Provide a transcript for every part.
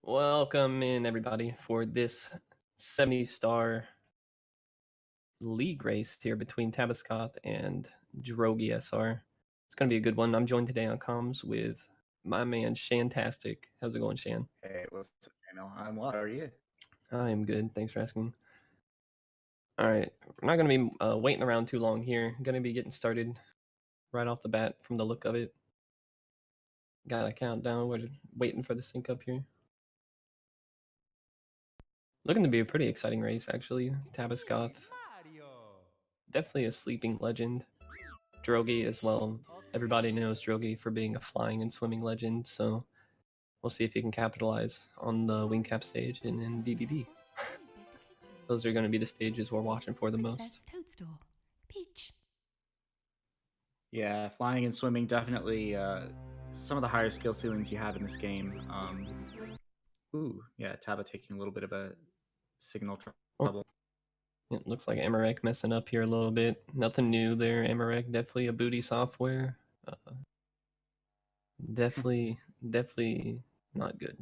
Welcome in, everybody, for this 70-star league race here between Tabascoth and DrogieSR. It's going to be a good one. I'm joined today on comms with my man, Shantastic. How's it going, Shan? Hey, I'm well. How are you? I am good. Thanks for asking. All right. We're not going to be waiting around too long here. Going to be getting started right off the bat from the look of it. Got a countdown. We're waiting for the sync up here. Looking to be a pretty exciting race, actually. Tabascoth, definitely a sleeping legend. Drogie as well. Everybody knows Drogie for being a flying and swimming legend, so we'll see if he can capitalize on the wing cap stage and in BBB. Those are going to be the stages we're watching for the most. Yeah, flying and swimming definitely some of the higher skill ceilings you have in this game. Yeah, Taba taking a little bit of a signal trouble. It looks like Amarek messing up here a little bit. Nothing new there. Amarek definitely a booty software. Definitely not good.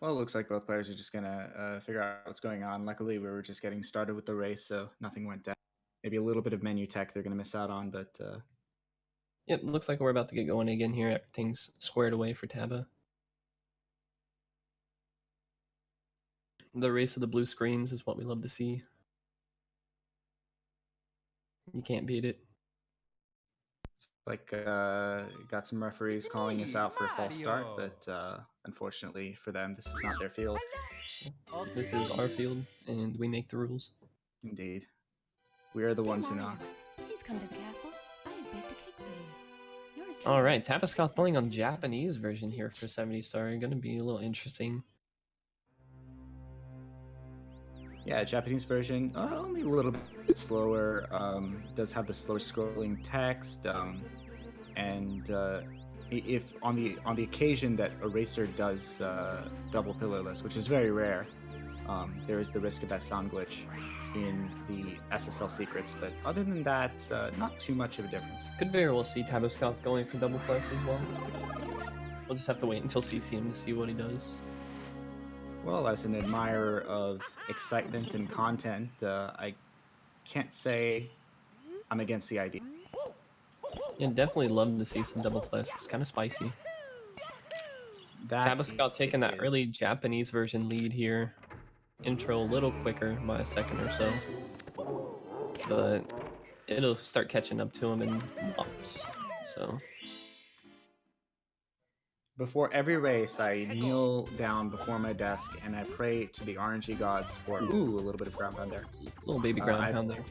Well, it looks like both players are just gonna figure out what's going on. Luckily, we were just getting started with the race, so nothing went down. Maybe a little bit of menu tech they're gonna miss out on, but yep, looks like we're about to get going again here. Everything's squared away for Taba. The race of the blue screens is what we love to see. You can't beat it. It's like got some referees calling us out for a false start, but unfortunately for them, this is not their field. This is our field, and we make the rules. Indeed. We are the ones who knock. Alright, Tabascoth playing on Japanese version here for 70-star. Gonna be a little interesting. Yeah, Japanese version, only a little bit slower. Does have the slower scrolling text, and if on the occasion that a racer does double pillarless, which is very rare, there is the risk of that sound glitch in the SSL secrets. But other than that, not too much of a difference. Could very well see Tabascoth going for double plus as well. We'll just have to wait until CCM to see what he does. Well, as an admirer of excitement and content, I can't say I'm against the idea. Yeah, definitely love to see some double plus. It's kind of spicy. Tabascoth taking that early Japanese version lead here. Intro a little quicker by a second or so, but it'll start catching up to him in WOPs. So before every race, I kneel down before my desk and I pray to the RNG gods for a little bit of ground pound there. Little baby ground pound there.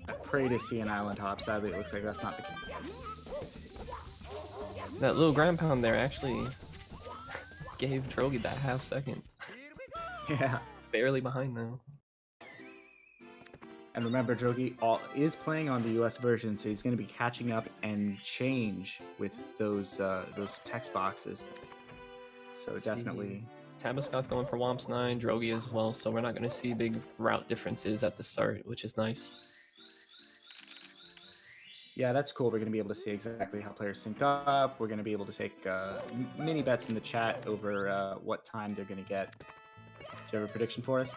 I pray to see an island hop. Sadly, it looks like that's not the case. That little ground pound there actually gave Drogie that half second. Yeah. Barely behind now. And remember, Drogie is playing on the US version, so he's going to be catching up and change with those text boxes. So let's definitely. Tabascoth going for Womps 9, Drogie as well, so we're not going to see big route differences at the start, which is nice. Yeah, that's cool. We're going to be able to see exactly how players sync up. We're going to be able to take mini bets in the chat over what time they're going to get. Do you have a prediction for us?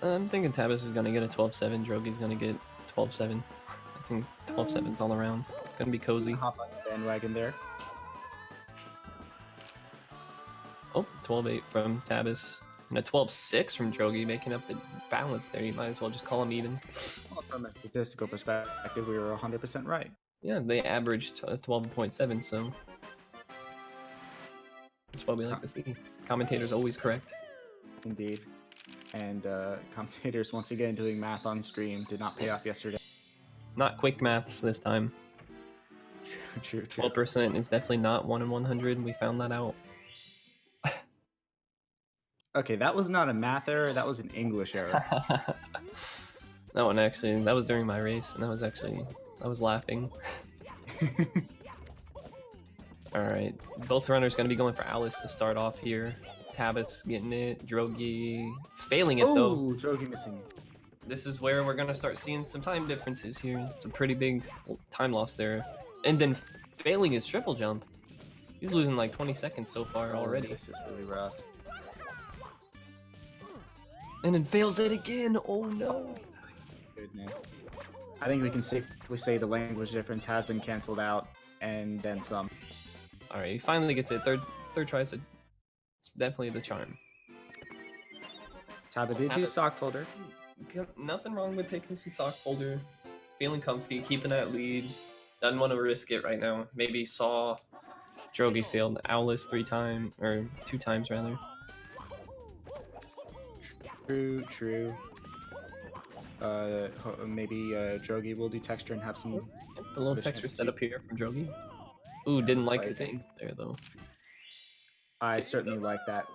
I'm thinking Tabas is going to get a 12-7. Drogie's going to get 12-7. I think 12-7's all around. Going to be cozy. Hop on the bandwagon there. Oh, 12-8 from Tabas. And a 12-6 from Drogie, making up the balance there. You might as well just call them even. Well, from a statistical perspective, we were 100% right. Yeah, they averaged 12.7, so that's what we like to see. Commentators always correct. Indeed. And commentators once again doing math on stream did not pay off yesterday. Not quick maths this time. True. 12% is definitely not 1 in 100. We found that out. Okay, that was not a math error. That was an English error. That one actually, that was during my race, and I was laughing. All right, both runners going to be going for Alice to start off here. Tabas getting it, Drogie failing it though. Oh, Drogie missing. This is where we're going to start seeing some time differences here. It's a pretty big time loss there. And then failing his triple jump. He's losing like 20 seconds so far already. This is really rough. And then fails it again. Oh no. Goodness. I think we can safely say the language difference has been canceled out, and then some. All right, he finally gets it. Third try, so it's definitely the charm. Taba did do sock folder. Nothing wrong with taking some sock folder. Feeling comfy, keeping that lead. Doesn't want to risk it right now. Maybe saw Drogie failed Owless 2 times rather. True. Maybe Drogie will do texture and have some. A little texture setup here from Drogie. Ooh, didn't like his aim there though. I certainly like that.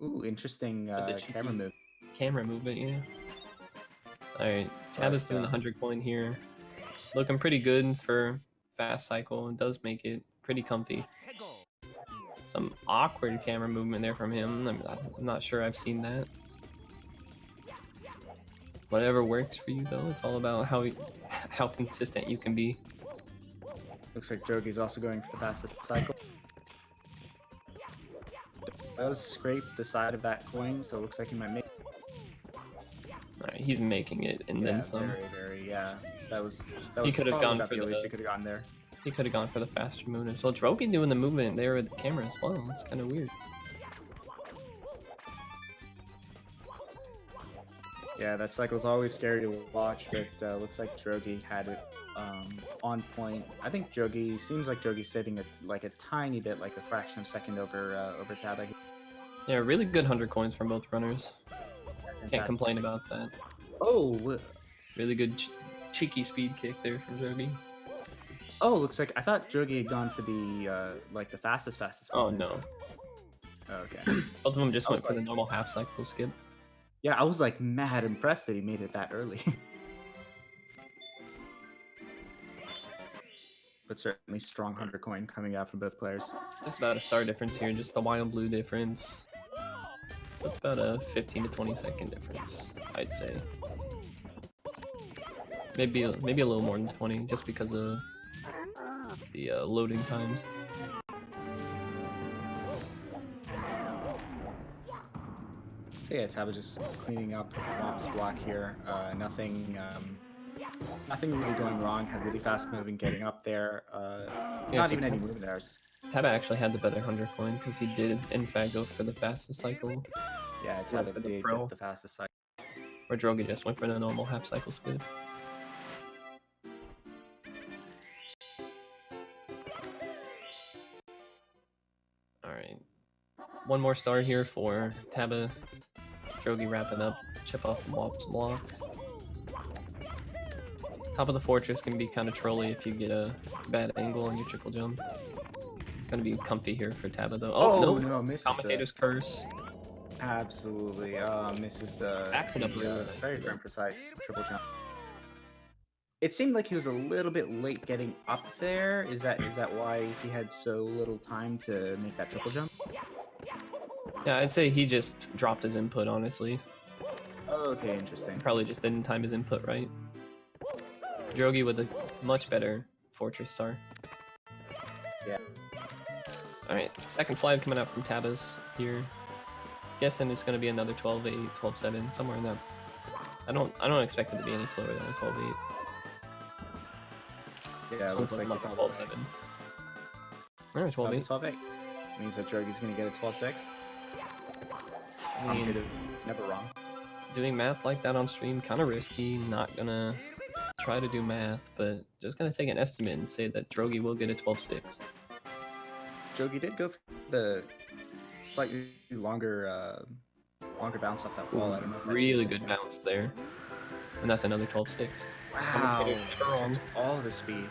Ooh, interesting camera move. Camera movement, yeah. Alright, Taba's doing the 100 coin here. Looking pretty good for fast cycle and does make it pretty comfy. Some awkward camera movement there from him. I'm not sure I've seen that. Whatever works for you though, it's all about how consistent you can be. Looks like Drogie's also going for the fastest cycle. Does scrape the side of that coin, so it looks like he might make it. Alright, he's making it and then some. Yeah. That was he could have gone for the least he could have gone there. He could have gone for the faster movement as well. Drogie doing the movement there with the camera as well. It's kind of weird. Yeah, that cycle's always scary to watch, but looks like Drogie had it on point. I think Drogie seems like Drogie's sitting like a tiny bit, like a fraction of a second over Taba. Yeah, really good 100 coins from both runners. Can't complain about that. Oh, really good cheeky speed kick there from Drogie. Oh, looks like I thought Drogie had gone for the like the fastest. Oh no. Okay. Both of them just went for the normal half cycle skip. Yeah, I was like mad impressed that he made it that early. But certainly strong 100 coin coming out from both players. Just about a star difference here, just the wild blue difference. That's about a 15 to 20 second difference, I'd say. Maybe a little more than 20, just because of the loading times. So yeah, Taba just cleaning up Wop's block here. Nothing really going wrong. Had really fast moving, getting up there. Yeah, not even any movement errors. Taba actually had the better 100 coin because he did, in fact, go for the fastest cycle. Yeah, Taba did get the fastest cycle. Or Drogie just went for the normal half cycle skip. Alright. One more star here for Taba. Drogie wrapping up, chip off Wop's block. Top of the fortress can be kind of trolly if you get a bad angle on your triple jump. Gonna be comfy here for Taba though. Oh no, misses Commentators curse. Absolutely, misses the very firm, precise triple jump. It seemed like he was a little bit late getting up there. Is that why he had so little time to make that triple jump? Yeah, I'd say he just dropped his input, honestly. Oh, okay, interesting. Probably just didn't time his input right. Drogie with a much better fortress star. Yeah. Alright, second slide coming out from Tabas here. Guessing it's gonna be another 12-8, 12-7, somewhere in that. I don't expect it to be any slower than a 12-8. Yeah, it looks like a 12-7. Alright, 12-8. 12-8. Means that Drogie's gonna get a 12-6. It's never wrong. Doing math like that on stream, kind of risky. Not gonna try to do math, but just gonna take an estimate and say that Drogie will get a 12-6. Drogie did go for the slightly longer bounce off that wall. I don't know if that's really good bounce there. And that's another 12-6. Wow, all of the speed.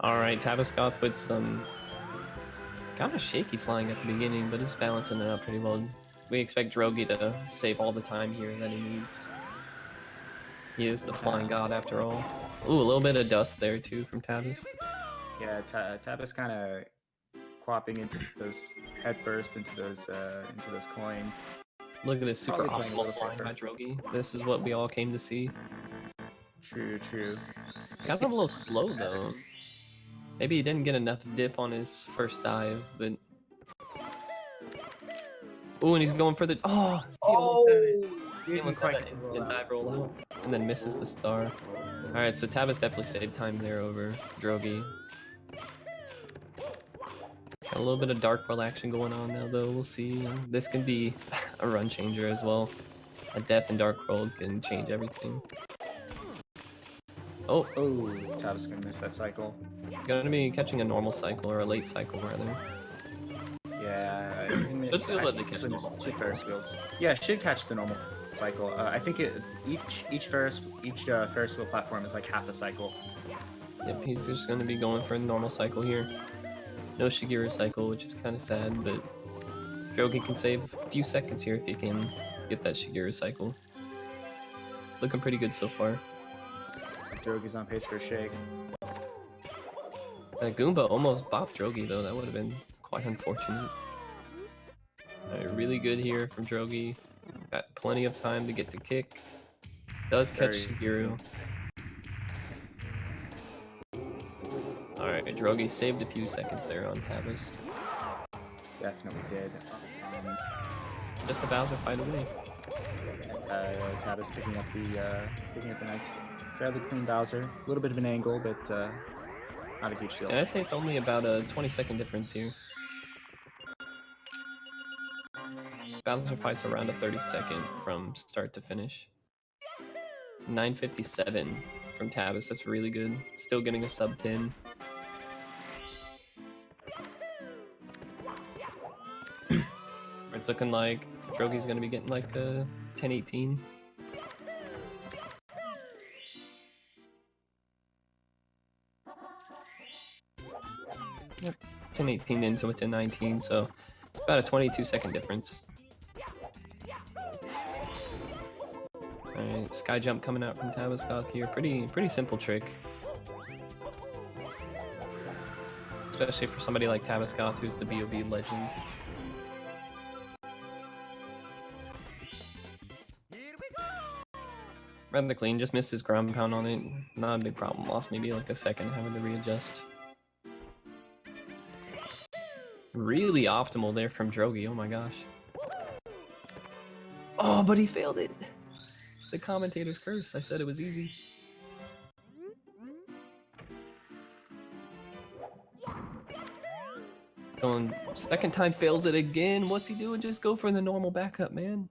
Alright, Tabascoth with some kind of shaky flying at the beginning, but he's balancing it out pretty well. We expect Drogie to save all the time here that he needs. He is the flying god after all. Ooh, a little bit of dust there too from Tabas. Yeah, Tabas kind of quapping into those head first into those coins. Look at this super optimal flying by Drogie. This is what we all came to see. True. Got him a little slow though. Maybe he didn't get enough dip on his first dive, but... Oh, and he's going for the... Oh! He almost had it. He almost had that instant dive roll out, and then misses the star. Alright, so Tabas definitely saved time there over Drogie. Got a little bit of Dark World action going on now, though. We'll see. This can be a run changer as well. A Death in Dark World can change everything. Oh, Tabas gonna miss that cycle. Gonna be catching a normal cycle, or a late cycle, rather. Yeah, Let's do let the catch normal two Ferris wheels. Yeah, should catch the normal cycle. I think each Ferris wheel platform is like half a cycle. Yep, he's just gonna be going for a normal cycle here. No Shigeru cycle, which is kind of sad, but Drogie can save a few seconds here if he can get that Shigeru cycle. Looking pretty good so far. Drogie's on pace for a shake. That Goomba almost bopped Drogie, though. That would have been quite unfortunate. Alright, really good here from Drogie. Got plenty of time to get the kick. Does catch Shigeru. Alright, Drogie saved a few seconds there on Tabas. Definitely did. Just a Bowser fight away. Tabas picking up the nice, fairly clean Bowser. A little bit of an angle, but not a huge deal. And I say it's only about a 20-second difference here. Bowser fights around a 30-second from start to finish. 9:57 from Tabas. That's really good. Still getting a sub 10. It's looking like Drogie's gonna be getting like a 10:18. Yep, 10:18 into a 10:19, so it's about a 22-second difference. Alright, sky jump coming out from Tabascoth here. Pretty simple trick. Especially for somebody like Tabascoth, who's the BOB legend. Rather clean, just missed his ground pound on it. Not a big problem. Lost maybe like a second having to readjust. Really optimal there from Drogie, oh my gosh. Oh, but he failed it! The commentator's curse, I said it was easy. Going second time, fails it again. What's he doing? Just go for the normal backup, man.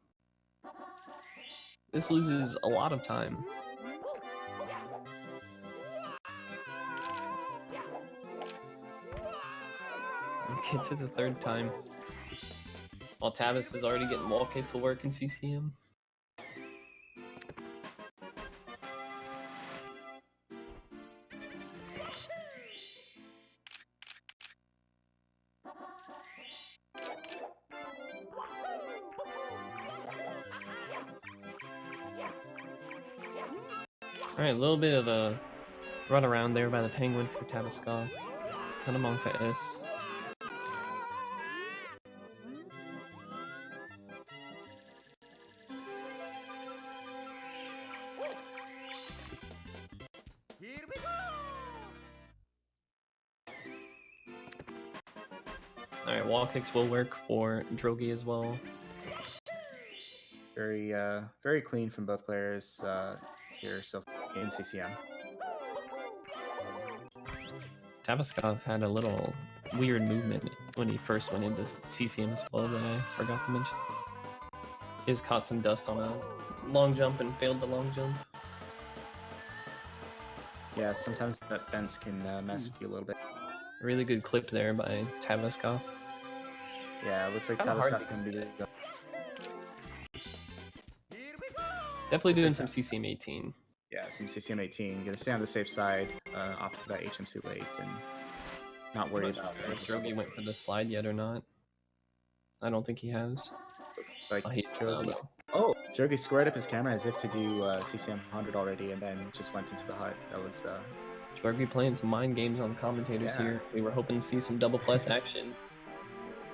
This loses a lot of time. Gets it the third time. While Tabas is already getting wall castle work in CCM. Alright, a little bit of a run around there by the Penguin for Tabascoth. Kanamanka S. Alright, wall kicks will work for Drogie as well. Very clean from both players here so in CCM. Tabascoth had a little weird movement when he first went into CCM as well that I forgot to mention. He just caught some dust on a long jump and failed the long jump. Yeah, sometimes that fence can mess with you a little bit. Really good clip there by Tabascoth. Yeah, it looks like Tabascoth can be good. Definitely doing some CCM 18. Yeah, some CCM 18. Gonna stay on the safe side, opt for that HM late, and not worry about if Drogie went for the slide yet or not. I don't think he has. Like Drogie. Oh, Drogie squared up his camera as if to do CCM 100 already, and then just went into the hut. That was Drogie playing some mind games on commentators here. We were hoping to see some double plus action.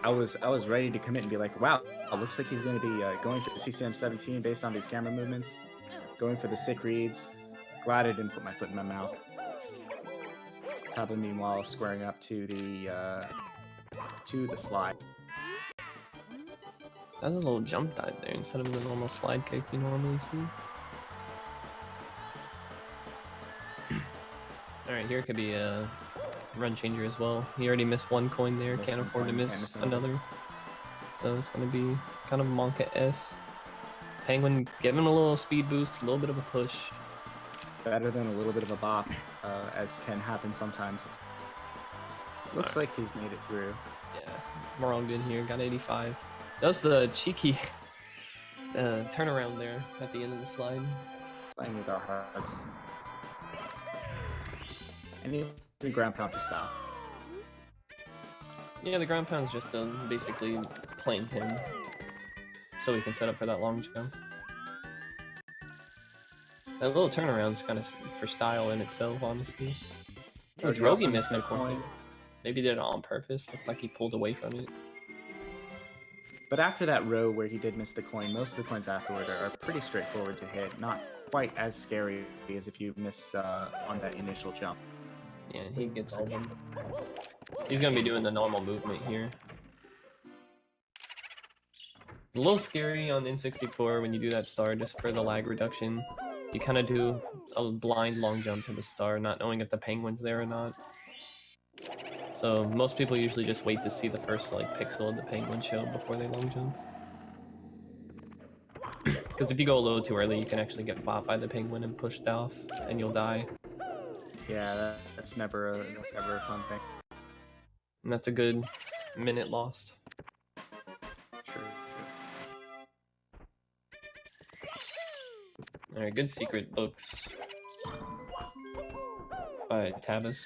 I was ready to commit and be like, wow, it looks like he's going to be going for the CCM 17 based on these camera movements, going for the sick reads. Glad I didn't put my foot in my mouth. Taba meanwhile squaring up to the slide. That's a little jump dive there instead of the normal slide kick you normally see. Alright, here could be a run changer as well. He already missed one coin there, can't afford to miss another. So it's going to be kind of Monka-S. Penguin giving him a little speed boost, a little bit of a push. Better than a little bit of a bop, as can happen sometimes. Looks like he's made it through. Yeah, we're all good here. Got 85. Does the cheeky turnaround there at the end of the slide. Playing with our hearts. And the ground pound for style. Yeah, the ground pound's just basically playing him so he can set up for that long jump. That little turnaround's kind of for style in itself, honestly. Oh, Drogie missed that coin. Maybe did it on purpose. Looked like he pulled away from it. But after that row where he did miss the coin, most of the coins afterward are pretty straightforward to hit. Not quite as scary as if you miss on that initial jump. Yeah, he gets all of them. He's going to be doing the normal movement here. It's a little scary on N64 when you do that star just for the lag reduction. You kind of do a blind long jump to the star, not knowing if the penguin's there or not. So most people usually just wait to see the first pixel of the penguin show before they long jump. Because if you go a little too early, you can actually get bopped by the penguin and pushed off, and you'll die. Yeah, that's never a fun thing. And that's a good minute lost. True. Alright, good secret books by Tabas.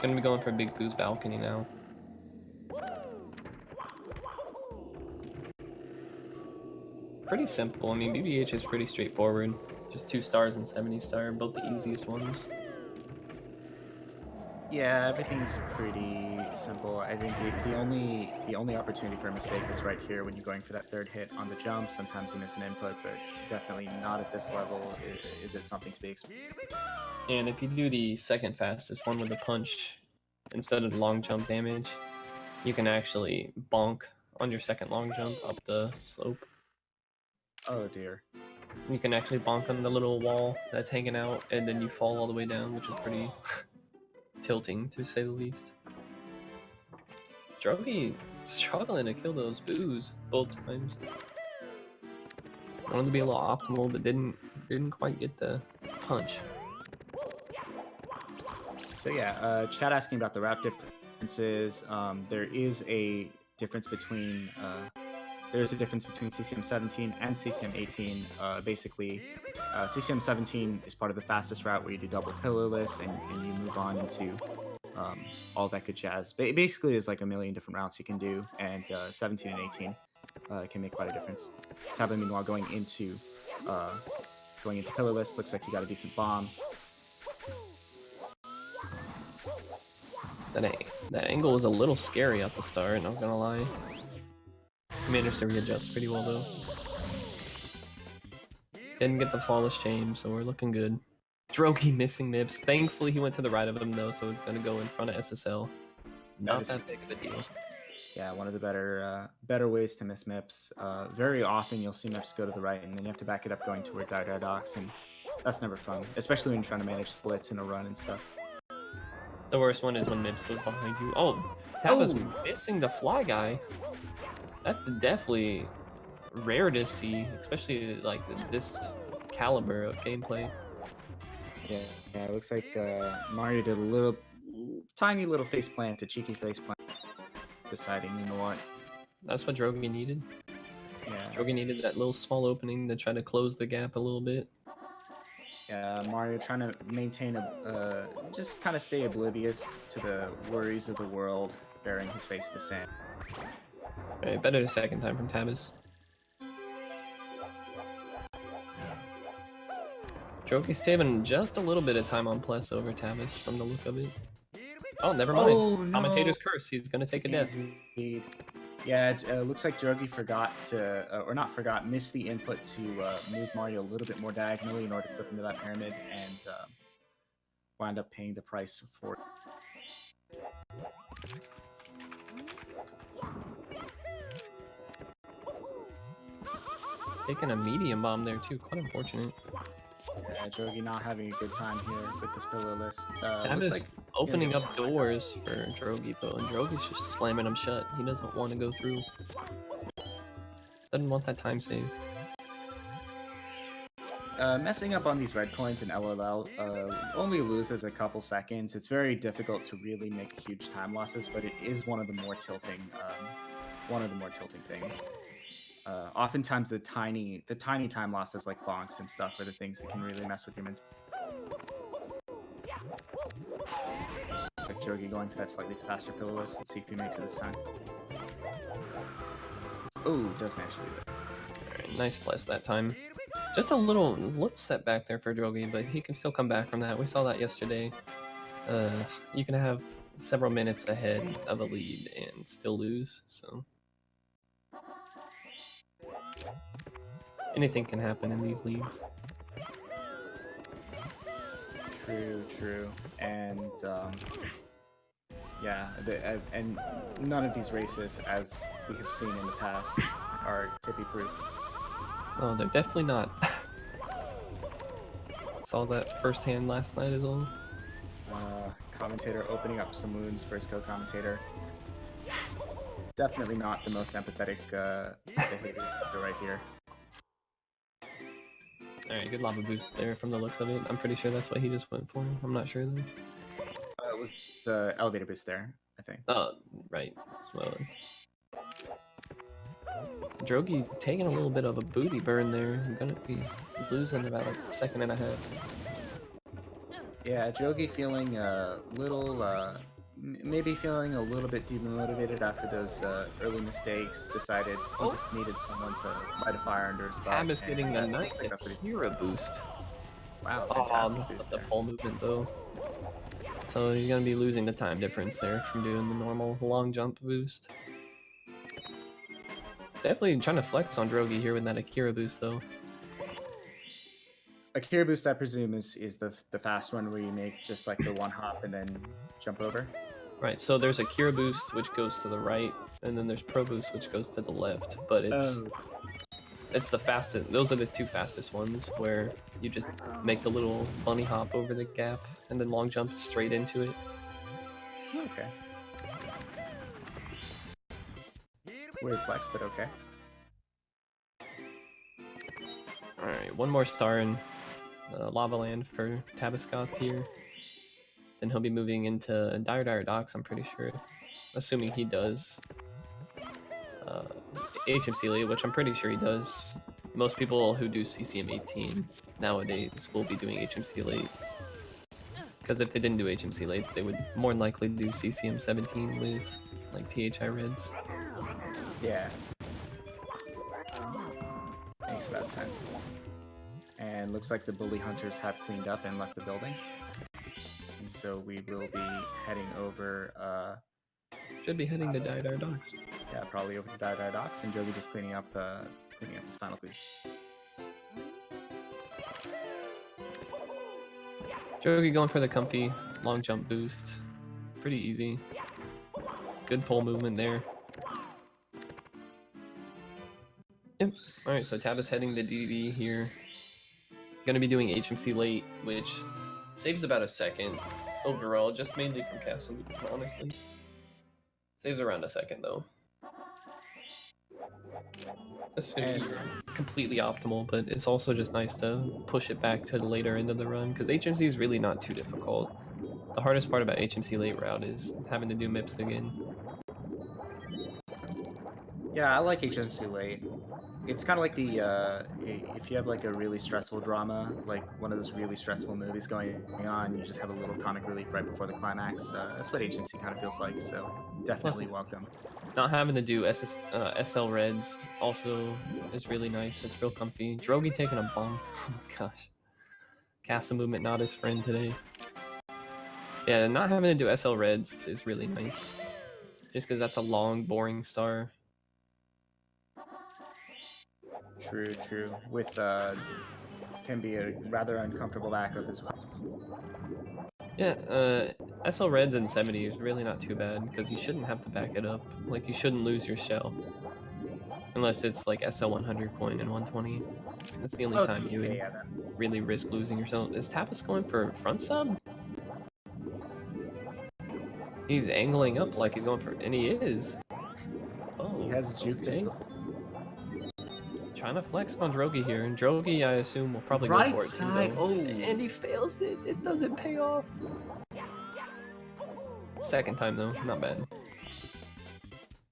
Gonna be going for a big goose balcony now. Pretty simple. I mean, BBH is pretty straightforward. Just 2 stars and 70 star, both the easiest ones. Yeah, everything's pretty simple. I think the only opportunity for a mistake is right here when you're going for that third hit on the jump. Sometimes you miss an input, but definitely not at this level. Is it something to be expected? And if you do the second fastest one with a punch instead of the long jump damage, you can actually bonk on your second long jump up the slope. Oh dear. You can actually bonk on the little wall that's hanging out, and then you fall all the way down, which is pretty tilting, to say the least. Drogie struggling to kill those boos both times. Wanted to be a little optimal, but didn't quite get the punch. So yeah, chat asking about the wrap differences. There is a difference between CCM 17 and CCM 18. Basically, CCM 17 is part of the fastest route where you do double pillarless and you move on into all that good jazz. Basically, there's like a million different routes you can do, and 17 and 18 can make quite a difference. Taba, meanwhile, going into pillarless, looks like he got a decent bomb. That angle was a little scary at the start, not gonna lie. He managed to readjust pretty well though. Didn't get the flawless chain, so we're looking good. Drogie missing MIPS. Thankfully he went to the right of him though, so it's gonna go in front of SSL. Not that big of a deal. Yeah, one of the better ways to miss MIPS. Very often you'll see MIPS go to the right, and then you have to back it up going toward Docs, and that's never fun, especially when you're trying to manage splits in a run and stuff. The worst one is when MIPS goes behind you. Oh, Taba's missing the fly guy. That's definitely rare to see, especially like this caliber of gameplay. Yeah, it looks like Mario did a tiny little face plant, a cheeky face plant, deciding, you know what? That's what Drogie needed. Yeah. Drogie needed that little small opening to try to close the gap a little bit. Yeah, Mario trying to maintain just kind of stay oblivious to the worries of the world, burying his face in the sand. Right, better the second time from Tabas. Drogie's saving just a little bit of time on plus over Tabas from the look of it. Oh, never mind. Oh, no. Commentator's curse. He's gonna take a death. Indeed. Yeah, it looks like Drogie forgot to, or not forgot, missed the input to move Mario a little bit more diagonally in order to flip into that pyramid, and wound up paying the price for it. Taking a medium bomb there too, quite unfortunate. Yeah, Drogie not having a good time here with this pillarless. That Looks is like opening up doors for Drogie though, and Drogie's just slamming them shut. He doesn't want to go through. Doesn't want that time save. Messing up on these red coins in LLL only loses a couple seconds. It's very difficult to really make huge time losses, but it is one of the more tilting things. Oftentimes the tiny time losses like bonks and stuff are the things that can really mess with your mental. Like Drogie going for that slightly faster pillarless. Let's see if he makes it this time. Oh, does manage to do it. Alright, nice bless that time. Just a little setback there for Drogie, but he can still come back from that. We saw that yesterday. You can have several minutes ahead of a lead and still lose, so anything can happen in these leagues. True. And yeah, and none of these races, as we have seen in the past, are tippy-proof. Oh, they're definitely not. Saw that firsthand last night as well. Commentator opening up some wounds for his co-commentator. Definitely not the most empathetic behavior right here. Alright, good lava boost there from the looks of it. I'm pretty sure that's what he just went for. I'm not sure though. It was the elevator boost there, I think. Oh, right. Well, Drogie taking a little bit of a booty burn there. I'm gonna be losing about like a second and a half. Yeah, Drogie feeling a little, maybe feeling a little bit demotivated after those early mistakes. Decided he just needed someone to light a fire under his butt. Tab is getting a nice hero boost. Wow, fantastic boost the there. pole movement though. So he's gonna be losing the time difference there from doing the normal long jump boost. Definitely trying to flex on Drogie here with that Akira boost though. Akira boost, I presume, is the fast one where you make just like the one hop and then jump over. Right, so there's Akira boost which goes to the right, and then there's Pro boost which goes to the left. But it's the fastest. Those are the two fastest ones where you just make the little bunny hop over the gap and then long jump straight into it. Okay. Weird flex, but okay. Alright, one more star in Lava Land for Tabascoth here. Then he'll be moving into Dire Docks, I'm pretty sure. Assuming he does. HMC late, which I'm pretty sure he does. Most people who do CCM 18 nowadays will be doing HMC late. Because if they didn't do HMC late, they would more than likely do CCM 17 with like THI Reds. Yeah. Makes about sense. And looks like the bully hunters have cleaned up and left the building. And so we will be heading over... Should be heading to Dire Docks. Yeah, probably over to Dire Docks, and Drogie just cleaning up his final boosts. Drogie going for the comfy long jump boost. Pretty easy. Good pole movement there. Yep. Alright, so Tab is heading to DD here. Gonna be doing HMC late, which saves about a second overall, just mainly from castle movement, honestly. Saves around a second though. Assuming you're completely optimal, but it's also just nice to push it back to the later end of the run, because HMC is really not too difficult. The hardest part about HMC late route is having to do MIPS again. Yeah, I like HMC late. It's kind of like the, if you have like a really stressful drama, like one of those really stressful movies going on, you just have a little comic relief right before the climax. That's what HMC kind of feels like, so definitely welcome. Not having to do SL Reds also is really nice. It's real comfy. Drogie taking a bonk. Oh my gosh. Castle movement not his friend today. Yeah, not having to do SL Reds is really nice. Just because that's a long, boring star. True, true. With can be a rather uncomfortable backup as well. Yeah, SL Reds in 70 is really not too bad because you shouldn't have to back it up. Like, you shouldn't lose your shell. Unless it's like SL 100 coin and 120. That's the only time you would really risk losing yourself. Is Tapas going for front sub? He's angling up like he's going for, and he is. Oh, he has juked okay. us. Trying to flex on Drogie here, and Drogie, I assume, will probably go for it too, though. Oh. And he fails it. It doesn't pay off. Second time, though. Not bad.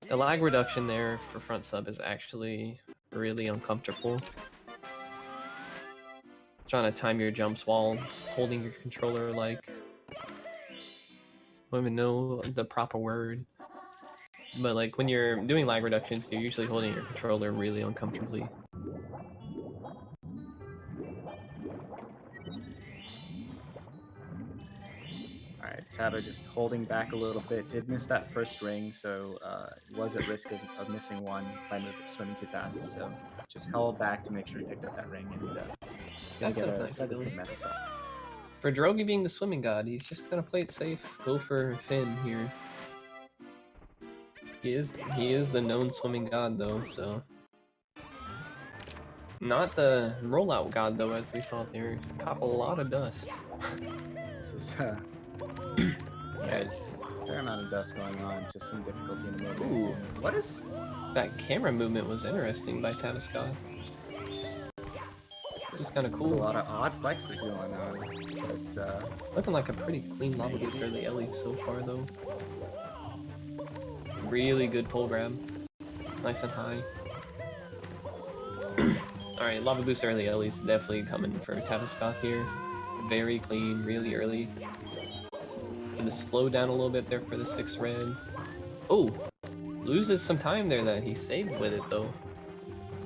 The lag reduction there for front sub is actually really uncomfortable. Trying to time your jumps while holding your controller like... I don't even know the proper word. But like when you're doing lag reductions, you're usually holding your controller really uncomfortably. Alright, Taba just holding back a little bit. Did miss that first ring, so was at risk of missing one by swimming too fast. So just held back to make sure he picked up that ring and gonna get a nice good medal. For Drogie being the swimming god, he's just gonna play it safe. Go for Finn here. He is the known swimming god though, so not the rollout god though, as we saw there. Caught a lot of dust. This is yeah, just a fair amount of dust going on. Just some difficulty in the movement. Ooh, what is that camera movement? Was interesting by Tabascoth. It's kind of cool. A lot of odd flexes going on, but looking like a pretty clean lava boost for the Ellie so far though. Really good pull grab. Nice and high. Alright, lava boost early Ellie's definitely coming for Tabascoth here. Very clean, really early. Gonna slow down a little bit there for the 6 red. Oh! Loses some time there that he saved with it though.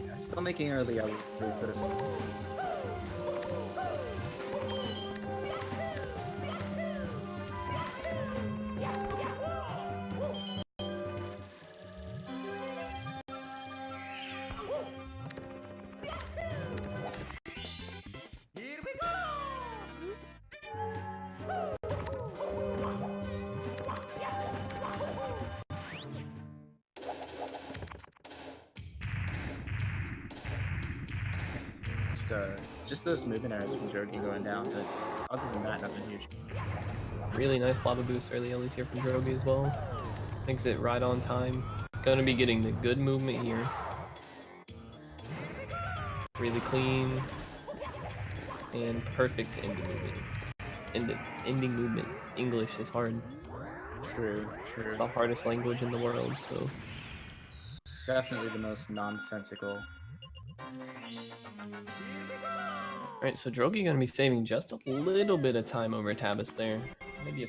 Yeah, still making early Ellies, but it's... Just those movement errors from Drogie going down, but other than that, nothing huge. Really nice lava boost early Ellie's here from Drogie as well. Makes it right on time. Gonna be getting the good movement here. Really clean. And perfect ending movement. Ending movement. English is hard. True, true. It's the hardest language in the world, so... Definitely the most nonsensical. Alright, so Drogie gonna be saving just a little bit of time over Tabas there. Maybe a...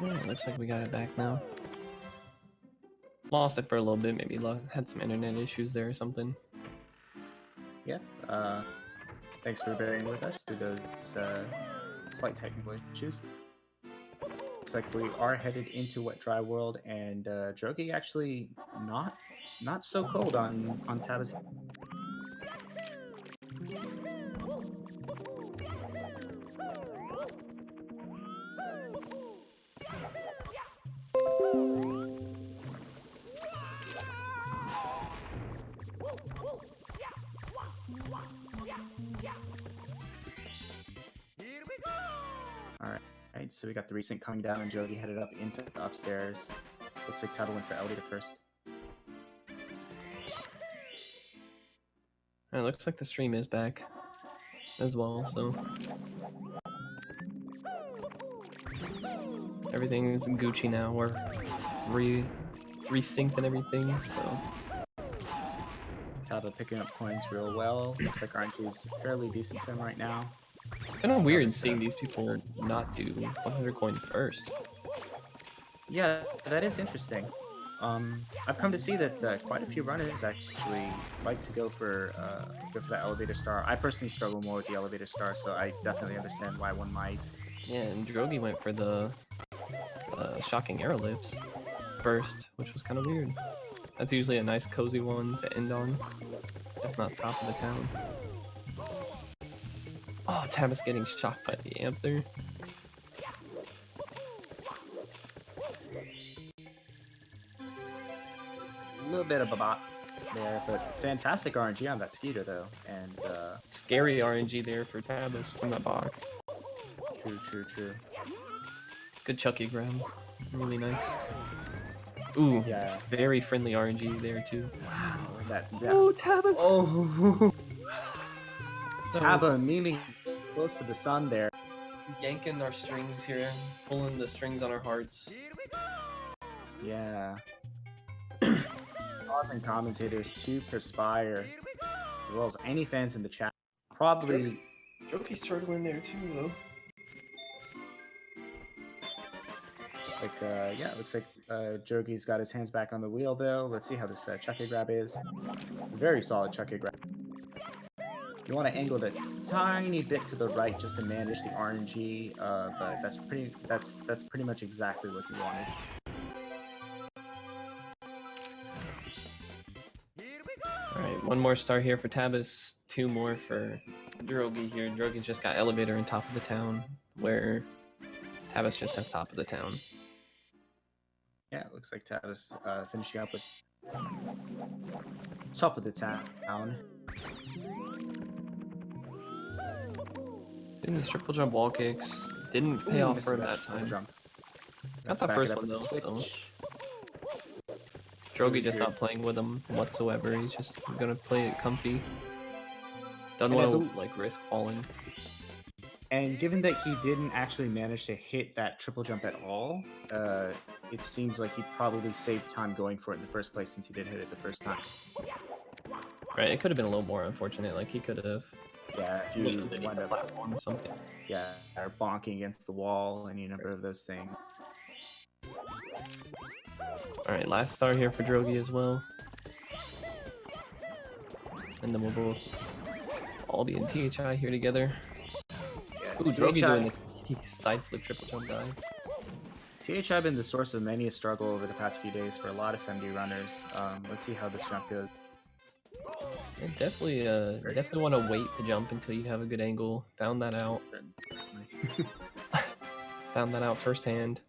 Yeah, looks like we got it back now. Lost it for a little bit, maybe had some internet issues there or something. Yeah, thanks for bearing with us through those slight technical issues. Looks like we are headed into Wet Dry World, and Drogie actually not so cold on Tabas. Alright, so we got the recent coming down, and Drogie headed up into the upstairs. Looks like Tata went for Ellie first. It looks like the stream is back. as well, so everything is Gucci now. We're resynced and everything, so Taba picking up coins real well. Looks like RNG is fairly decent to him right now. kind of weird seeing these people not do 100 coin first. Yeah, that is interesting. I've come to see that quite a few runners actually like to go for that elevator star. I personally struggle more with the elevator star, so I definitely understand why one might. Yeah, and Drogie went for the shocking airlifts first, which was kind of weird. That's usually a nice cozy one to end on, if not top of the town. Oh, Tabas getting shocked by the amp there. A little bit of a bot there, but fantastic RNG on that Skeeter though, and Scary RNG there for Tabas from the box. True. Good Chucky grab, really nice. Ooh, yeah, very friendly RNG there too. Wow, that. Oh, Tabas! Oh, Taba memeing close to the sun there. Yanking our strings here, pulling the strings on our hearts. Yeah. Causing commentators to perspire, as well as any fans in the chat. Probably. Drogie's struggling there too, though. Looks like Drogie's got his hands back on the wheel though. Let's see how this Chucky grab is. Very solid Chucky grab. You want to angle it a tiny bit to the right just to manage the RNG, but that's pretty much exactly what you wanted. Alright, one more star here for Tabas, 2 more for Drogie here. Drogie's just got elevator in top of the town, where Tabas just has top of the town. Yeah, it looks like Tabas finishing up with top of the town. Doing these triple jump wall kicks. Didn't pay off for him that time. Jump. Got the first one though, so. Drogie just not playing with him whatsoever. He's just gonna play it comfy. Doesn't want to like risk falling. And given that he didn't actually manage to hit that triple jump at all, it seems like he probably saved time going for it in the first place since he did hit it the first time. Right, it could have been a little more unfortunate. Like he could have. Yeah, if you wind up platform or something. Yeah, or bonking against the wall, any number of those things. Alright, last star here for Drogie as well. And then we'll both all be in THI here together. Yeah, ooh, Drogie doing the side flip triple jump dive. THI been the source of many a struggle over the past few days for a lot of SMD runners. Let's see how this jump goes. Yeah, definitely want to wait to jump until you have a good angle. Found that out. Found that out firsthand.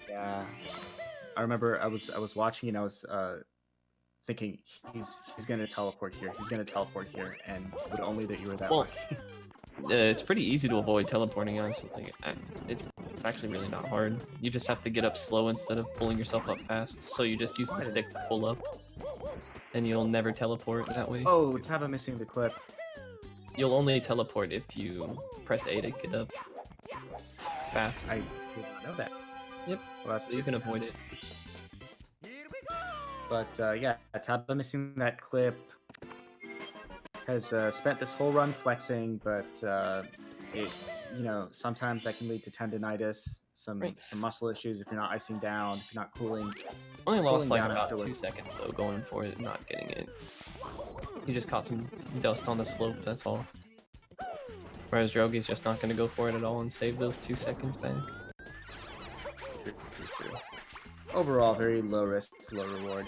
Yeah, I remember I was watching and I was thinking he's gonna teleport here. He's gonna teleport here, and but only that you were that lucky. It's pretty easy to avoid teleporting, honestly. Like, it's actually really not hard. You just have to get up slow instead of pulling yourself up fast. So you just use the stick to pull up, and you'll never teleport that way. Oh, Taba missing the clip. You'll only teleport if you press A to get up fast. I did not know that. Yep, well, so you can avoid it. But yeah, Taba missing that clip. Has spent this whole run flexing, but it, sometimes that can lead to tendonitis, some muscle issues if you're not icing down, if you're not cooling. Only lost like about 2 seconds though, going for it, not getting it. He just caught some dust on the slope, that's all. Whereas Drogie's just not going to go for it at all and save those 2 seconds back. True. Overall, very low risk, low reward.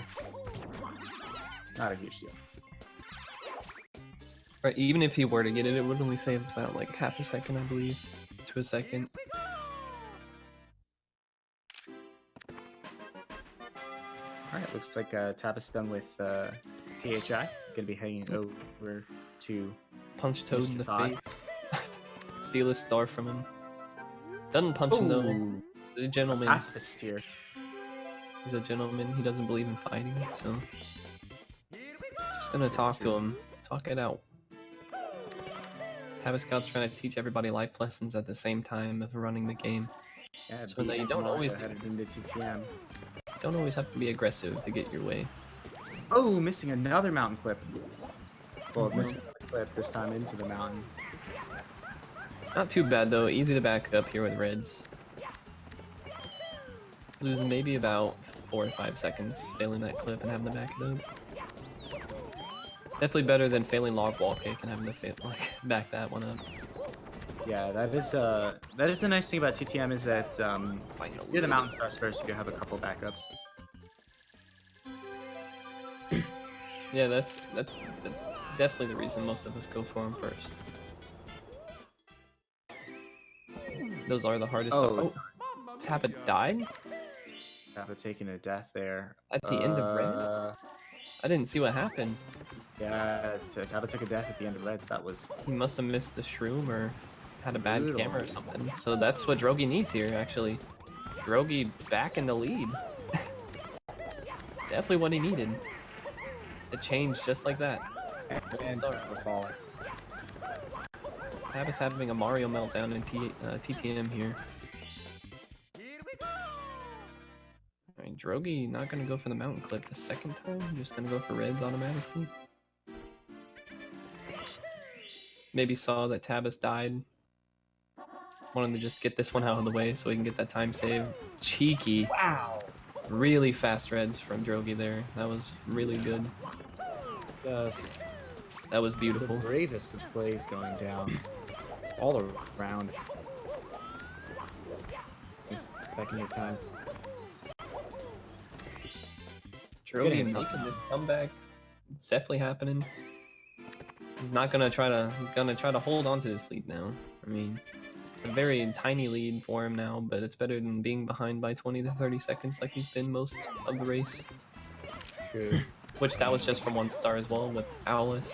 Not a huge deal. Right, even if he were to get it, it would only save about like half a second, I believe, to a second. Alright, looks like Tabas done with THI. Gonna be heading over to Punch Toad in the face. Steal a star from him. Doesn't punch him though. He's a gentleman. Pacifist here. He's a gentleman. He doesn't believe in fighting, so just gonna talk to him. Talk it out. Tabascoth's trying to teach everybody life lessons at the same time of running the game. Yeah, So that you don't always headed into TTM. Don't always have to be aggressive to get your way. Oh, missing another mountain clip. Well, missing another clip this time into the mountain. Not too bad though. Easy to back up here with reds. Losing maybe about 4 or 5 seconds, failing that clip and having to back it up. Definitely better than failing log wall kick and having to back that one up. Yeah, that is the nice thing about TTM is that you're the mountain stars first, you can have a couple backups. Yeah, that's definitely the reason most of us go for him first. Those are the hardest. Oh, Tabba died? Tabba taking a death there. At the end of Reds? I didn't see what happened. Yeah, Tabba took a death at the end of Reds. That was... He must have missed the shroom or had a bad camera or something. So that's what Drogie needs here, actually. Drogie back in the lead. Definitely what he needed. It changed just like that. And fall. Tabba's having a Mario meltdown in TTM here. Alright, Drogie not going to go for the mountain clip the second time, just going to go for reds automatically. Maybe saw that Tabas died. Wanted to just get this one out of the way so he can get that time save. Cheeky. Wow. Really fast reds from Drogie there. That was really good. Just that was beautiful. The bravest of plays going down all around. Just taking your time. Drogie making this comeback. It's definitely happening. He's not gonna try to hold on to this lead now. I mean, it's a very tiny lead for him now, but it's better than being behind by 20 to 30 seconds like he's been most of the race. True. Which that was just from 1 star as well with Owlis.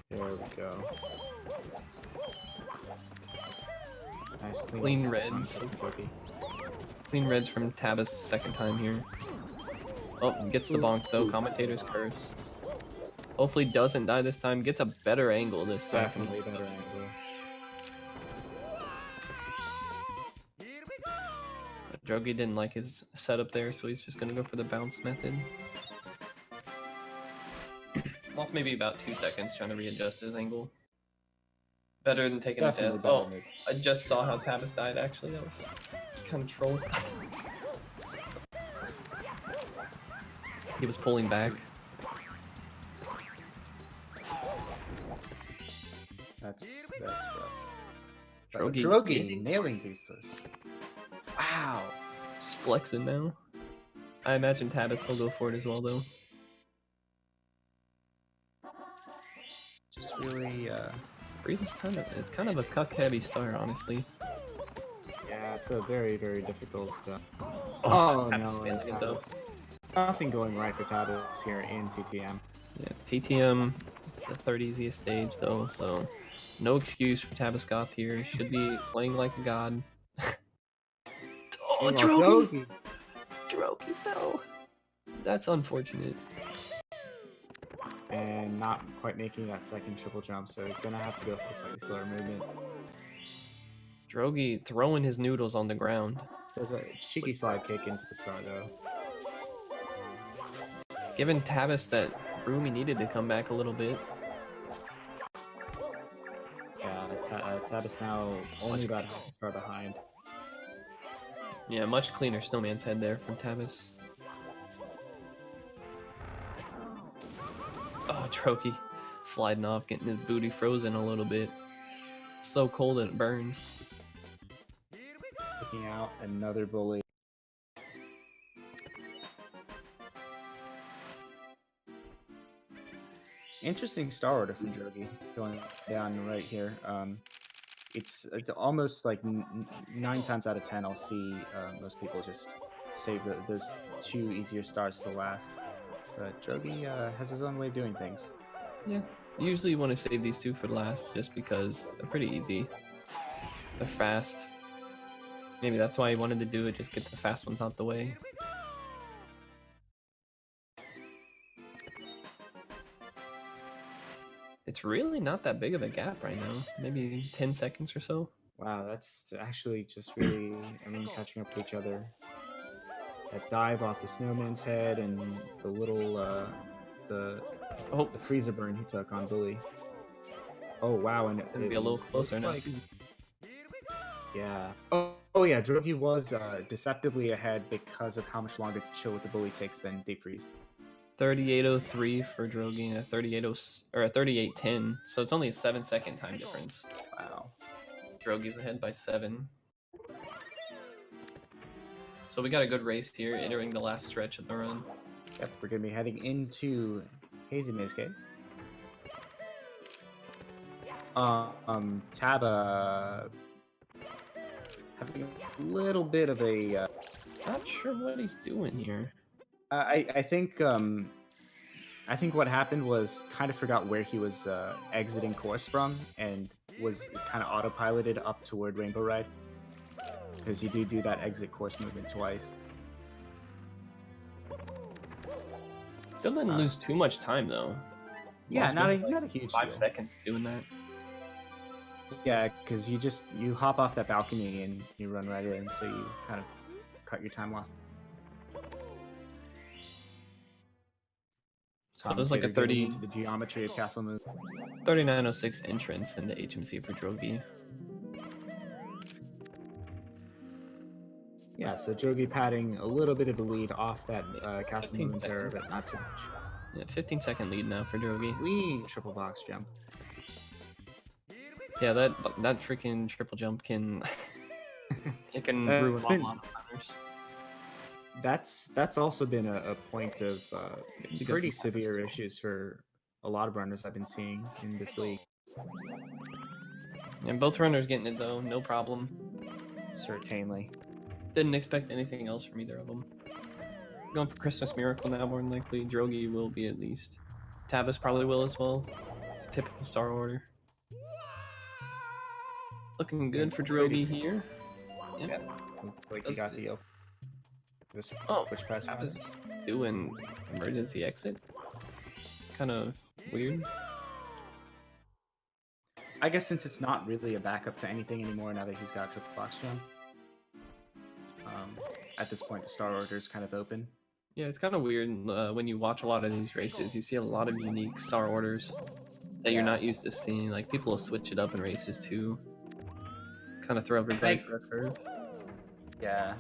There we go. Nice clean reds. Clean reds from Tabas second time here. Oh, gets the bonk though. Commentators curse. Hopefully doesn't die this time. Gets a better angle this time. Definitely better angle. Drogie didn't like his setup there, so he's just gonna go for the bounce method. Lost maybe about 2 seconds trying to readjust his angle. Better than taking a death. Oh, I just saw how Tabas died actually. That was kind of troll. He was pulling back. That's rough. Drogie nailing boostless. Wow. Just flexing now. I imagine Tabas will go for it as well though. Just really Breeze is it's kind of a cuck heavy start, honestly. Yeah, it's a very, very difficult oh no, Tabas. Nothing going right for Tabas here in TTM. Yeah, TTM is the third easiest stage though, so no excuse for Tabascoth here. Should be playing like a god. Oh, Drogie! Drogie fell. That's unfortunate. And not quite making that second triple jump, so gonna have to go for a slightly slower movement. Drogie throwing his noodles on the ground. There's a cheeky slide kick into the star though. Giving Tabas that room he needed to come back a little bit. Yeah, Tabas now only about half a star behind. Yeah, much cleaner snowman's head there from Tabas. Oh, Drogie sliding off, getting his booty frozen a little bit. So cold that it burns. Looking out, another bully. Interesting star order from Drogie going down right here. It's almost like 9 times out of 10 I'll see most people just save those 2 easier stars to last. But Drogie has his own way of doing things. Yeah, usually you want to save these 2 for last just because they're pretty easy. They're fast. Maybe that's why he wanted to do it, just get the fast ones out the way. It's really not that big of a gap right now. Maybe 10 seconds or so. Wow, that's actually just really, catching up with each other. That dive off the snowman's head and the little, the freezer burn he took on Bully. Oh, wow, and Gonna be a little closer now. like... Yeah. Oh yeah, Drogie was deceptively ahead because of how much longer Chill with the Bully takes than Deep Freeze. 38:03 for Drogie and a 38:10. So it's only a 7-second time difference. Wow. Drogie's ahead by 7. So we got a good race here, entering the last stretch of the run. Yep, we're gonna be heading into Hazy Maze Cave. Taba having a little bit of a Not sure what he's doing here. I think what happened was kind of forgot where he was exiting course from and was kind of autopiloted up toward Rainbow Ride, because you do that exit course movement twice. Still didn't lose too much time though. Yeah, not a huge 5 deal. seconds doing that. Yeah, because you hop off that balcony and you run right in, so you kind of cut your time loss. So it was like a 30 into the geometry of Castle Moon. 39:06 entrance in the HMC for Drogie. Yeah, so Drogie padding a little bit of the lead off that Castle Moon terror, seconds. but not too much. Yeah, 15-second lead now for Drogie. Clean triple box jump. Yeah, that freaking triple jump can it can ruin a lot of runners. That's also been a point of pretty severe issues for a lot of runners I've been seeing in this league. And both runners getting it though, no problem. Certainly. Didn't expect anything else from either of them. Going for Christmas Miracle now, more than likely. Drogie will be at least. Tabas probably will as well. Typical star order. Looking good for Drogie here. Yep. Looks like he got the which press Tabas doing emergency exit. Kind of weird. I guess since it's not really a backup to anything anymore now that he's got triple box jump. At this point, the star order is kind of open. Yeah, it's kind of weird when you watch a lot of these races. You see a lot of unique star orders that you're not used to seeing. Like, people will switch it up in races too. Kind of throw everybody for a curve. Yeah.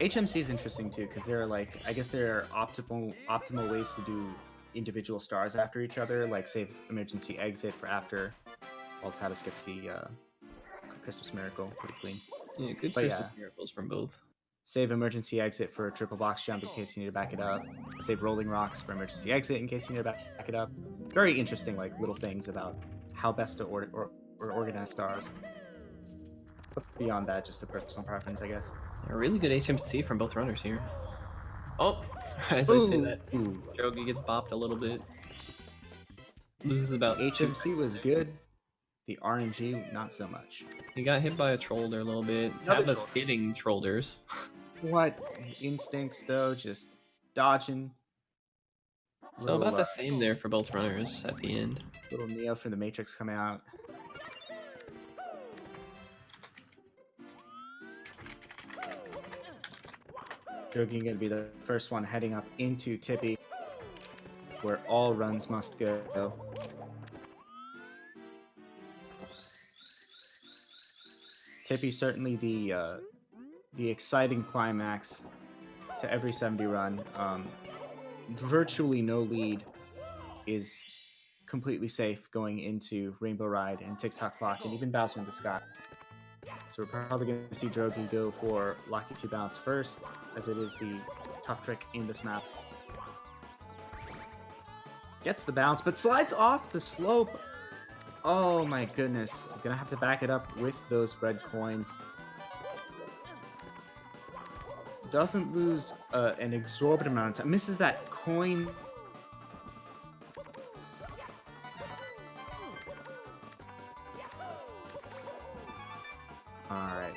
HMC is interesting too, because they're like, I guess there are optimal ways to do individual stars after each other, like save emergency exit for after. While Tabas gets the Christmas Miracle pretty clean. Yeah, good Christmas miracles from both. Save emergency exit for a triple box jump in case you need to back it up. Save rolling rocks for emergency exit in case you need to back it up. Very interesting, like little things about how best to organize stars. But beyond that, just a personal preference, I guess. A really good HMC from both runners here. Oh, as I say that, Drogie gets bopped a little bit. Loses about HMC was good. The RNG, not so much. He got hit by a troll there a little bit. Tabas hitting trollers. What instincts though? Just dodging. So about the same there for both runners at the end. Little Neo from the Matrix coming out. Drogie gonna be the first one heading up into Tippy, where all runs must go. Tippy certainly the exciting climax to every 70 run. Virtually no lead is completely safe going into Rainbow Ride and TikTok Clock and even Bowser in the Sky. So we're probably going to see Drogie go for Lucky 2 bounce first, as it is the tough trick in this map. Gets the bounce, but slides off the slope. Oh my goodness. I'm gonna have to back it up with those red coins. Doesn't lose an exorbitant amount of time. Misses that coin. Alright.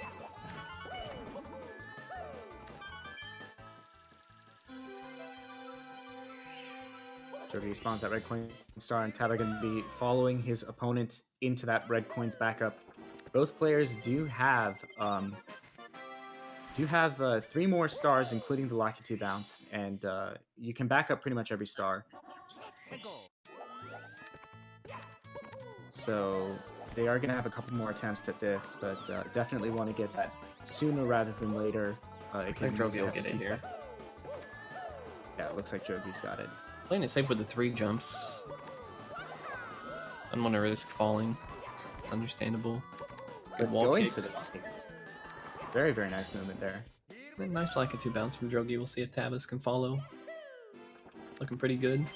Drogie spawns that red coin star, and Taba going to be following his opponent into that red coin's backup. Both players do have 3 more stars, including the Lucky 2 bounce, and you can back up pretty much every star. So they are going to have a couple more attempts at this, but definitely want to get that sooner rather than later. It can Drogie will get it here. Yeah, it looks like Drogie's got it. Playing it safe with the 3 jumps. I don't want to risk falling. It's understandable. Good wall going kicks. for the wall kicks. Very, very nice movement there. A nice Laika 2 bounce from Drogie. We'll see if Tabas can follow. Looking pretty good.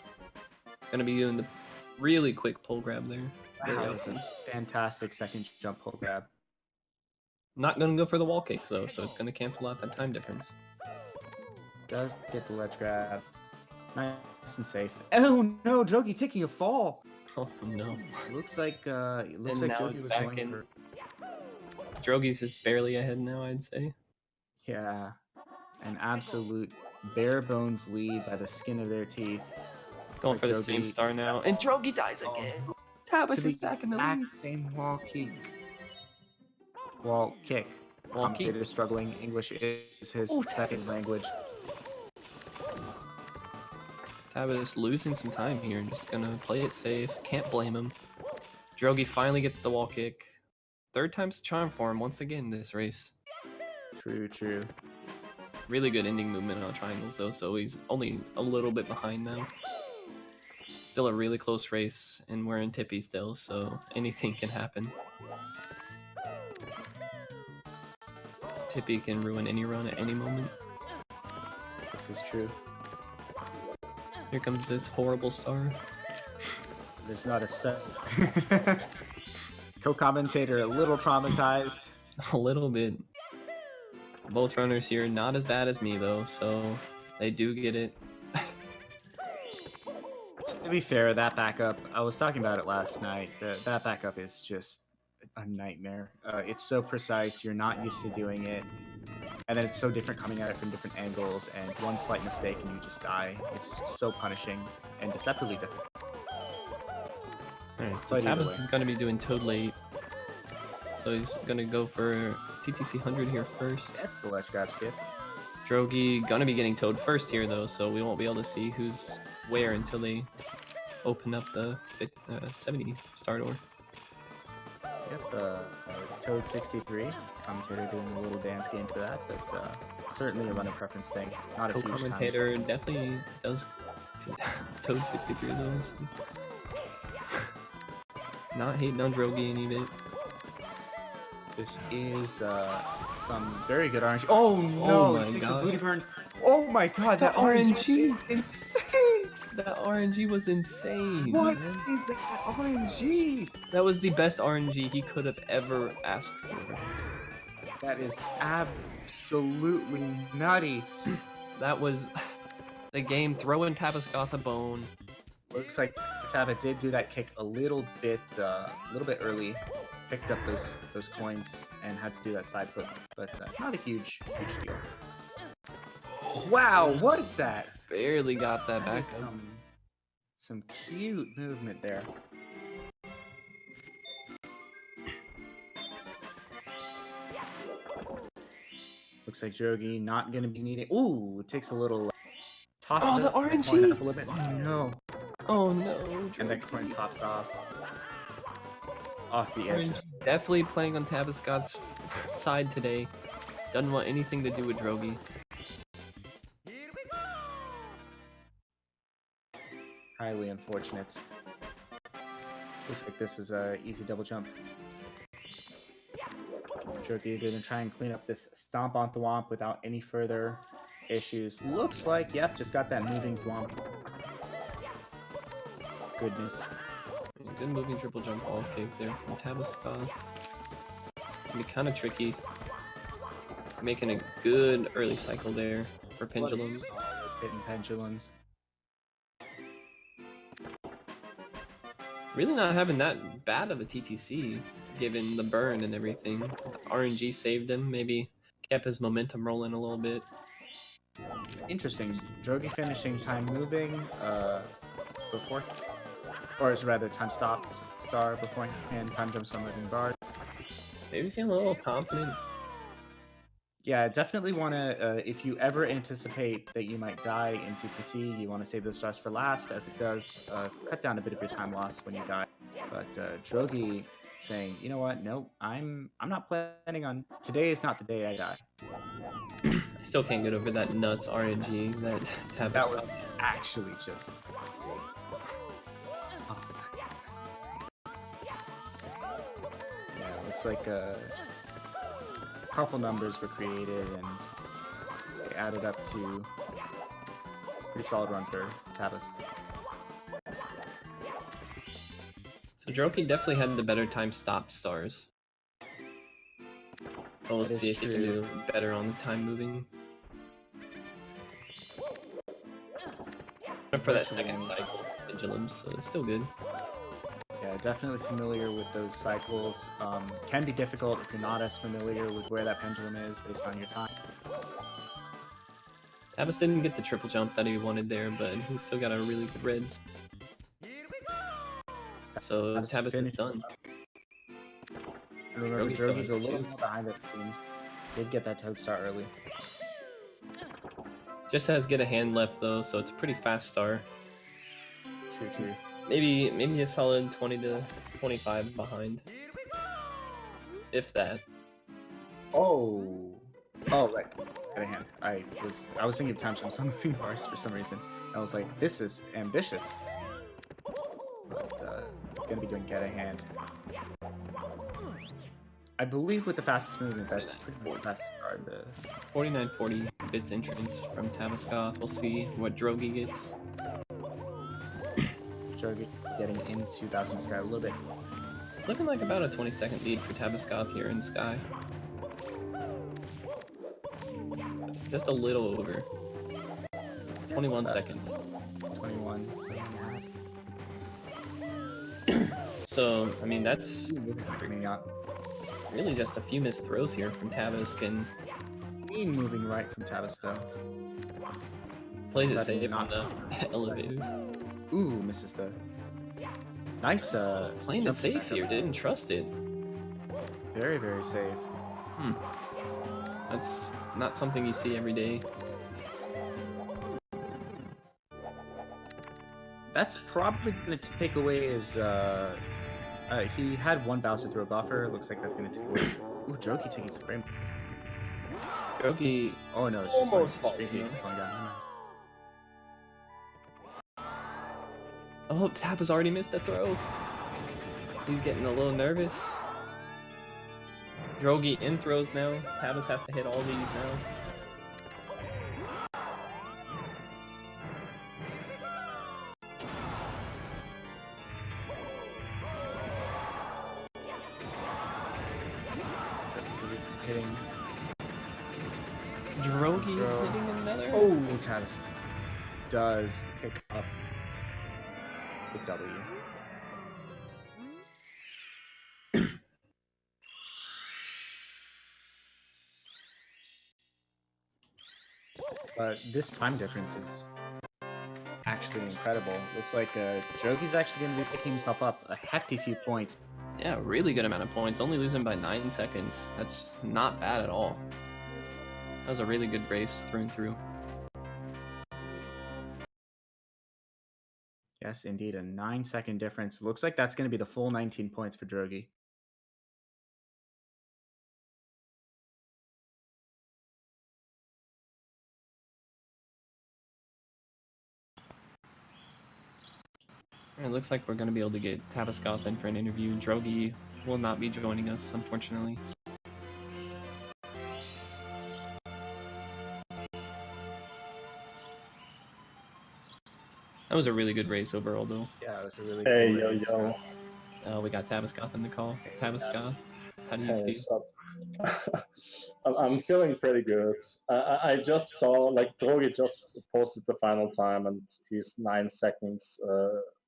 Gonna be doing the really quick pull grab there. Wow, that was a fantastic second jump pull grab. Not gonna go for the wall kicks though, so it's gonna cancel out that time difference. Does get the ledge grab. Nice and safe. Oh no, Drogie taking a fall. Oh no. Looks like Drogie it's was back going in. for... Drogie's just barely ahead now, I'd say. Yeah, an absolute bare bones lead by the skin of their teeth. Going for the same star now, and Drogie dies again. Tabas is back in the lead. Same wall kick. Wall kick. Commentator struggling. English is his second language. Tabas losing some time here, just gonna play it safe. Can't blame him. Drogie finally gets the wall kick. 3rd time's the charm for him once again this race. True, true. Really good ending movement on triangles though, so he's only a little bit behind now. Still a really close race, and we're in Tippy still, so anything can happen. Tippy can ruin any run at any moment. This is true. Here comes this horrible star. There's not a set. Co-commentator a little traumatized. A little bit. Both runners here not as bad as me though, so they do get it. To be fair, that backup, I was talking about it last night, that backup is just a nightmare. It's so precise, you're not used to doing it, and then it's so different coming at it from different angles, and one slight mistake and you just die. It's so punishing and deceptively difficult. Alright, so Tabas is going to be doing Toad late, so he's going to go for TTC 100 here first. That's the ledge grab skip. Drogie going to be getting Toad first here though, so we won't be able to see who's where until they open up the 70 star door. Yep, Toad 63. Commentator doing a little dance game to that, but certainly a running preference thing. Not a huge time. Co-commentator definitely does Toad 63 though. Not hating on Drogie any bit. This is some very good RNG. Oh no! Oh my god! Booty burn. Oh my god! That RNG is insane. That RNG was insane. What man. is that RNG? That was the best RNG he could have ever asked for. That is absolutely nutty. That was the game throwing Tabascoth a bone. Looks like Taba did do that kick a little bit early. Picked up those coins and had to do that side flip, but not a huge deal. Wow, what is that? Barely got that back. Some cute movement there. Looks like Drogie not going to be needing... Ooh, it takes a little toss. Oh, the RNG! Oh, no. Oh, no. Drogie. And that coin pops off the edge. RNG definitely playing on Tabascoth's side today. Doesn't want anything to do with Drogie. Highly unfortunate. Looks like this is a easy double jump. Drogie going to try and clean up this stomp on Thwomp without any further issues. Looks like, yep, just got that moving Thwomp. Goodness. Good moving triple jump wall kick there from Tabascoth. Be kind of tricky. Making a good early cycle there for pendulums. Hitting pendulums. Really not having that bad of a TTC, given the burn and everything. RNG saved him, maybe kept his momentum rolling a little bit. Interesting. Drogie finishing time moving. before, or is rather time stopped star beforehand, time jumps on moving bars. Maybe feeling a little confident. Yeah, definitely want to, if you ever anticipate that you might die in TTC, you want to save those stars for last, as it does cut down a bit of your time loss when you die. But Drogie saying, you know what, nope, I'm not planning on, today is not the day I die. I still can't get over that nuts RNG that Tabascoth. That was actually just... Yeah, it looks like a couple numbers were created and they added up to a pretty solid run for Tabas. So Drogie definitely had the better time stopped stars. We'll see if he can do better on the time moving. For that second cycle, Pendulum, so it's still good. Yeah, definitely familiar with those cycles. Can be difficult if you're not as familiar with where that pendulum is based on your time. Tabas didn't get the triple jump that he wanted there, but he's still got a really good reds. So Tabas is done. And remember, Drogie's a little more behind the scenes. Did get that toad star early. Just has get a hand left though, so it's a pretty fast star. True. Maybe a solid 20 to 25 behind, if that. Oh, right. Get a hand. I was thinking of time jumps on moving bars for some reason. I was like, this is ambitious. But gonna be doing get a hand. I believe with the fastest movement, that's pretty much the fastest card. 4940 bits entrance from Tabascoth. We'll see what Drogie gets. Drogie getting into Thousand Sky a little bit. Looking like about a 20-second lead for Tabascoth here in Sky. Just a little over. 21 seconds. 21. So, I mean, that's really just a few missed throws here from Tabas. Clean moving right from Tabas, though. Plays it safe on the elevators. Ooh, misses the... Nice, just playing it safe here, didn't trust it. Very, very safe. That's not something you see every day. That's probably going to take away his, he had one Bowser throw buffer. Looks like that's going to take away... Ooh, Drogie taking some frame. Drogie... Oh no, it's almost slowing down. Oh, Tap has already missed a throw. He's getting a little nervous. Drogie in throws now. Tabas has to hit all these now. Drogie hitting another. Oh, Tabas does pick up the W. But this time difference is actually incredible. Looks like Drogie's actually going to be picking himself up a hefty few points. Yeah, really good amount of points. Only losing by 9 seconds. That's not bad at all. That was a really good race through and through. Yes, indeed, a 9-second difference. Looks like that's going to be the full 19 points for Drogie. It looks like we're going to be able to get Tabascoth in for an interview. Drogie will not be joining us, unfortunately. That was a really good race overall, though. Yeah, it was a really good race. We got Tabascoth in the call. Tabascoth, how do you feel? I'm feeling pretty good. I just saw, like, Drogie just posted the final time, and he's 9 seconds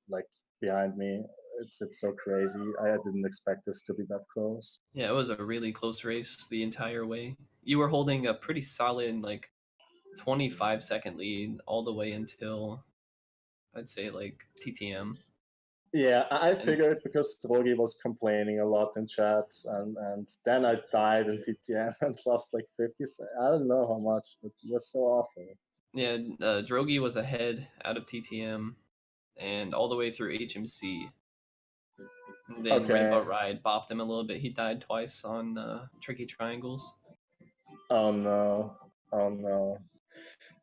like behind me. It's so crazy. I didn't expect this to be that close. Yeah, it was a really close race the entire way. You were holding a pretty solid, like, 25-second lead all the way until I'd say like TTM. Yeah, I figured because Drogie was complaining a lot in chat, and then I died in TTN and lost like 50. I don't know how much, but it was so awful. Yeah, Drogie was ahead out of TTM and all the way through HMC. And then Okay. Rainbow Ride bopped him a little bit. He died twice on Tricky Triangles. Oh no! Oh no!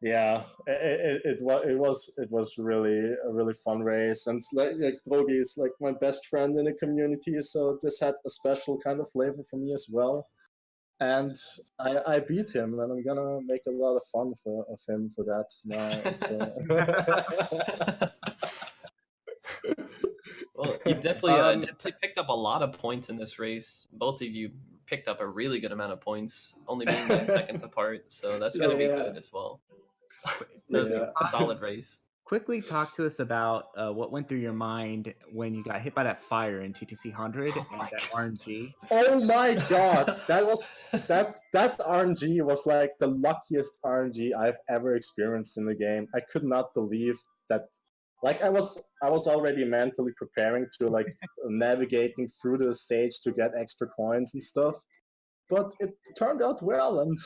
Yeah, it was really a really fun race, and like Drogie is like my best friend in the community, so this had a special kind of flavor for me as well. And I beat him, and I'm gonna make a lot of fun of him for that now. Well, you definitely picked up a lot of points in this race. Both of you picked up a really good amount of points, only being 9 seconds apart. So that's going to be good as well. That was a solid race. Quickly talk to us about what went through your mind when you got hit by that fire in TTC 100 and that RNG. Oh my god, that RNG was like the luckiest RNG I've ever experienced in the game. I could not believe that. Like I was already mentally preparing to like navigating through the stage to get extra coins and stuff, but it turned out well, and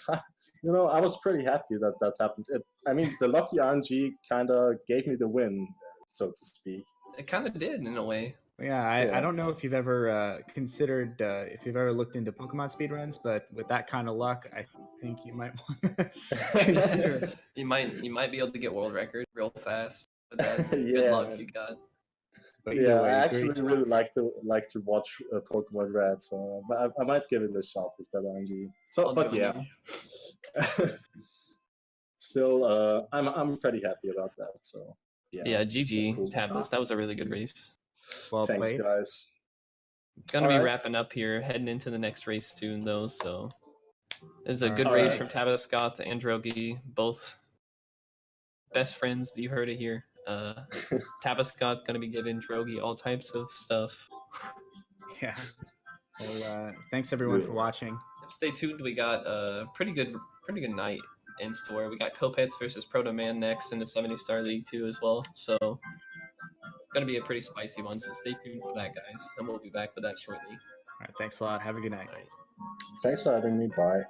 you know, I was pretty happy that happened. I mean, the lucky RNG kind of gave me the win, so to speak. It kind of did in a way. Yeah, I don't know if you've ever considered, if you've ever looked into Pokemon speedruns, but with that kind of luck, I think you might want to consider it. You might be able to get world record real fast with that good luck you got. But yeah, I actually really like to watch Pokemon Red, so I might give it a shot with that RNG. So, but yeah, still, I'm pretty happy about that. So yeah, GG Tabas, that was a really good race. Well thanks, played, guys. Gonna be wrapping up here, heading into the next race soon though. So it's a good race from Tabascoth and Drogie, both best friends that you heard it here. Tabascoth gonna be giving Drogie all types of stuff. Yeah. Well, thanks everyone for watching. Stay tuned. We got a pretty good night in store. We got Kopets versus Proto Man next in the 70-star league too as well. So gonna be a pretty spicy one. So stay tuned for that, guys, and we'll be back with that shortly. All right, thanks a lot. Have a good night. Thanks for having me. Bye.